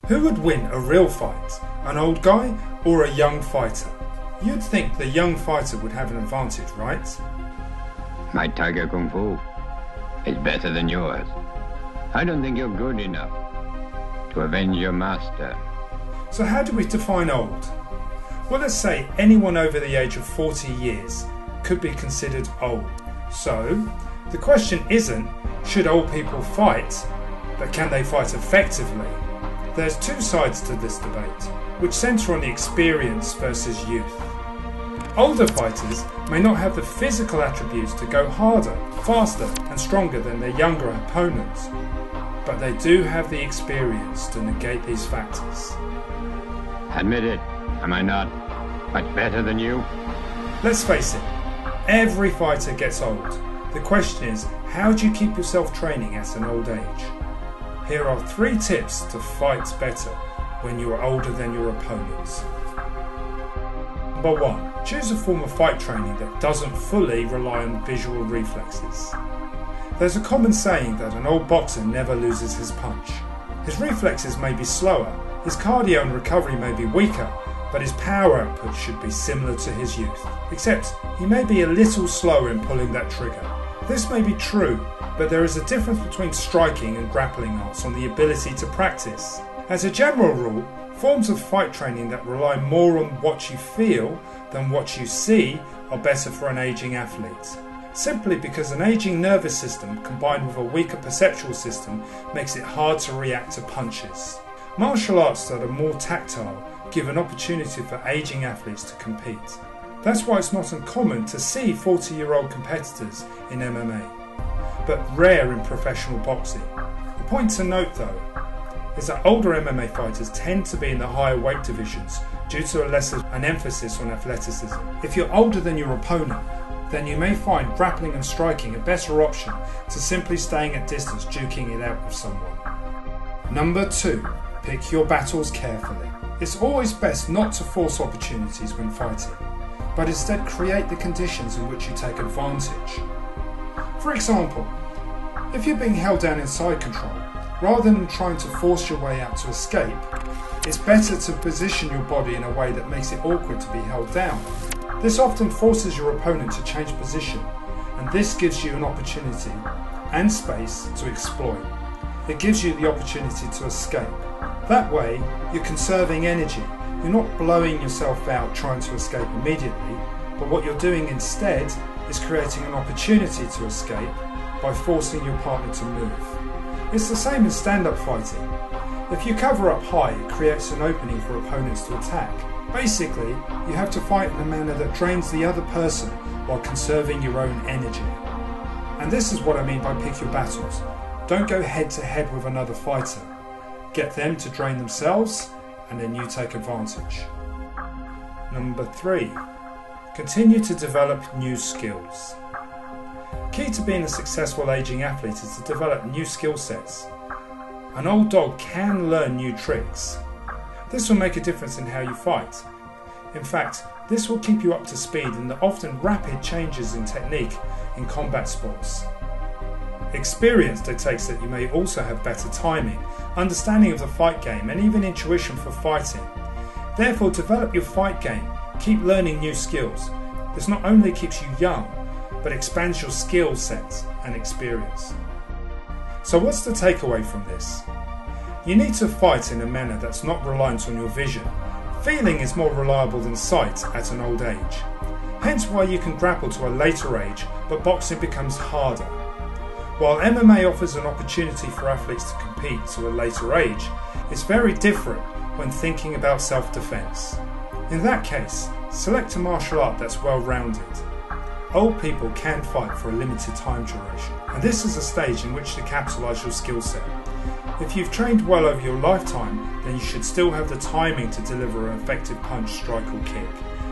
Who would win a real fight, an old guy or a young fighter? You'd think the young fighter would have an advantage, right? My Tiger Kung Fu is better than yours. I don't think you're good enough to avenge your master. So how do we define old? Well, let's say anyone over the age of 40 years could be considered old. So, the question isn't, should old people fight, but can they fight effectively? There's two sides to this debate, which centre on the experience versus youth. Older fighters may not have the physical attributes to go harder, faster and stronger than their younger opponents, but they do have the experience to negate these factors. Admit it, am I not much better than you? Let's face it, every fighter gets old. The question is, how do you keep yourself training at an old age? Here are 3 tips to fight better when you are older than your opponents. Number 1. Choose a form of fight training that doesn't fully rely on visual reflexes. There's a common saying that an old boxer never loses his punch. His reflexes may be slower, his cardio and recovery may be weaker, but his power output should be similar to his youth, except he may be a little slower in pulling that trigger. This may be true, but there is a difference between striking and grappling arts on the ability to practice. As a general rule, forms of fight training that rely more on what you feel than what you see are better for an aging athlete. Simply because an aging nervous system combined with a weaker perceptual system makes it hard to react to punches. Martial arts that are more tactile give an opportunity for aging athletes to compete. That's why it's not uncommon to see 40-year-old competitors in MMA, but rare in professional boxing. The point to note though is that older MMA fighters tend to be in the higher weight divisions due to an emphasis on athleticism. If you're older than your opponent, then you may find grappling and striking a better option to simply staying at distance duking it out with someone. Number 2. Pick your battles carefully. It's always best not to force opportunities when fighting, but instead create the conditions in which you take advantage. For example, if you're being held down in side control, rather than trying to force your way out to escape, it's better to position your body in a way that makes it awkward to be held down. This often forces your opponent to change position, and this gives you an opportunity and space to exploit. It gives you the opportunity to escape. That way, you're conserving energy. You're not blowing yourself out trying to escape immediately, but what you're doing instead is creating an opportunity to escape by forcing your partner to move. It's the same in stand-up fighting. If you cover up high, it creates an opening for opponents to attack. Basically, you have to fight in a manner that drains the other person while conserving your own energy. And this is what I mean by pick your battles. Don't go head to head with another fighter. Get them to drain themselves, and then you take advantage. Number 3. Continue to develop new skills. Key to being a successful aging athlete is to develop new skill sets. An old dog can learn new tricks. This will make a difference in how you fight. In fact, this will keep you up to speed in the often rapid changes in technique in combat sports. Experience dictates that you may also have better timing, understanding of the fight game, and even intuition for fighting. Therefore, develop your fight game. Keep learning new skills. This not only keeps you young, but expands your skill set and experience. So what's the takeaway from this? You need to fight in a manner that's not reliant on your vision. Feeling is more reliable than sight at an old age. Hence why you can grapple to a later age, but boxing becomes harder. While MMA offers an opportunity for athletes to compete to a later age, it's very different when thinking about self-defense. In that case, select a martial art that's well-rounded. Old people can fight for a limited time duration, and this is a stage in which to capitalise your skill set. If you've trained well over your lifetime, then you should still have the timing to deliver an effective punch, strike or kick.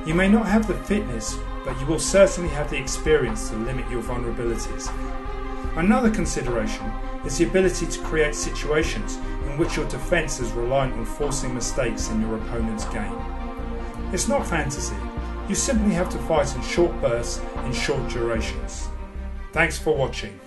You may not have the fitness, but you will certainly have the experience to limit your vulnerabilities. Another consideration is the ability to create situations in which your defence is reliant on forcing mistakes in your opponent's game. It's not fantasy. You simply have to fight in short bursts in short durations. Thanks for watching.